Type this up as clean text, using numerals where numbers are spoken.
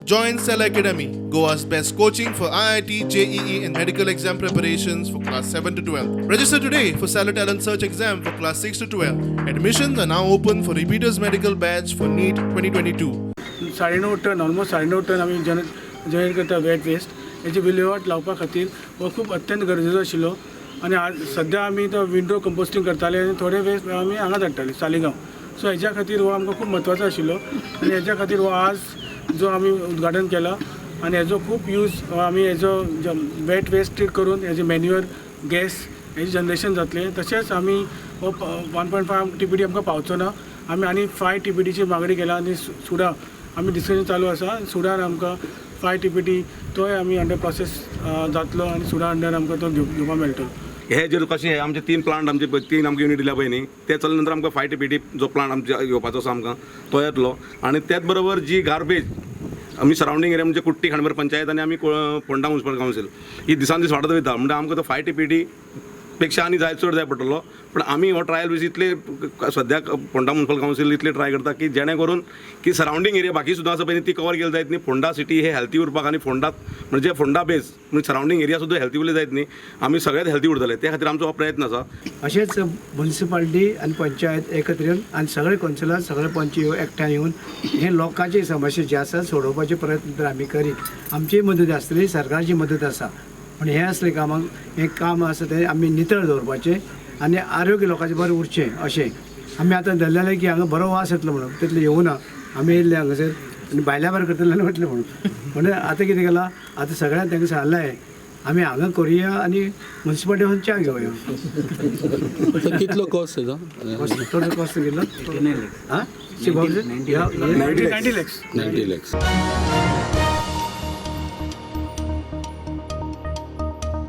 Join Cell Academy, Goa's best coaching for IIT, JEE and medical exam preparations for class 7 to 12. Register today for Cell Talent Search exam for class 6 to 12. Admissions are now open for repeaters medical batch for NEET 2022. 9.5 tonne almost 9.5 tonne आम्ही generate करता wet waste याची विल्हेवाट लावपा खातीर हो खूब अत्यंत गरजेचो आशिल्लो आनी आज सद्या आमी तो विंडो कंपोस्टिंग करताले आनी थोडे वेस्ट आमी हांगा धाडटाले सालिगांव. सो हेज्या खातीर हो आमकां खूब म्हत्वाचो आशिल्लो आनी हेज्या खातीर हो आज जो आमी उद्घाटन केला आनी हेजो खूब यूज आमी हेजो वेट वेस्ट ट्रीट करून हेजे मॅन्युअर गॅस हेजे जनरेशन जातलें. तशेंच आमी हो 1.5 TPD आमकां पावचो ना. आमी आनी 5 TPDची मागणी केला आनी सुडा आमी डिस्कशन चालू आसा. सुडार आमकां 5 TPD तोय आमी अंडर प्रोसेस जातलो आनी सुडा अंडर आमकां तो घेवपाक मेळटलो. हे जे कशें हे आमचे 3 प्लांट आमचे 3 आमकां युनिट दिल्या पळय न्ही ते चल्ले नंतर आमकां 5 TPD जो प्लांट आमच्या घेवपाचो आसा आमकां तो येतलो. आनी त्याच बरोबर जी गार्बेज आमी सरावंडींग एरिया म्हणजे कुट्टी खांडोबर पंचायत आनी आमी फोंडा म्युनिसिपल कावन्सील ही दिसान दीस वाडत वयता म्हणजे आमकां तो 5 TPD पेक्षा आनी चड जाय पडटलो. पण आमी हो ट्रायल बेस इतले सद्याक फोंडा म्युनिसिपल कावन्सील इतले ट्राय करता की जेणे करून की सरावंडींग एरिया बाकी सुद्दां आसा पळय ती कवर केली जायत न्ही. फोंडा सिटी हे हेल्थी उरपाक आनी फोंडात म्हणजे फोंडा बेस म्हणजे सरावंडींग एरिया सुद्दां हेल्थी उरले जायत न्ही. आमी सगळ्यात हेल्थी उरतले त्या खातीर आमचो हो प्रयत्न आसा. अशेंच म्युनिसिपालिटी आनी पंचायत एकत्र येवन आनी सगळे कौन्सिलर सगळे पंच एकठांय येवन हे लोकांची समस्या जी आसा सोडोवपाचे प्रयत्न तर आमी करीत. आमची मदत आसतली, सरकारची मदत आसा. पण हे असले कामाक हे काम आसा ते आमी नितळ दवरपाचें आनी आरोग्य लोकांचें बरें उरचें अशें आमी आतां धरलेलें की हांगा बरो वास येतलो म्हणून तितले येवना. आमी येयल्ले हांगासर आनी भायल्या भायर करतले म्हटलें म्हणून आतां कितें केलां आतां सगळ्यांक तांकां सांगलें आमी हांगा करुया आनी म्युनिसिपालिटी वचून च्या घेवया. कितलो कॉस्ट तेजो? टोटल कॉस्ट गेलो 90 lakhs. 90 lakhs.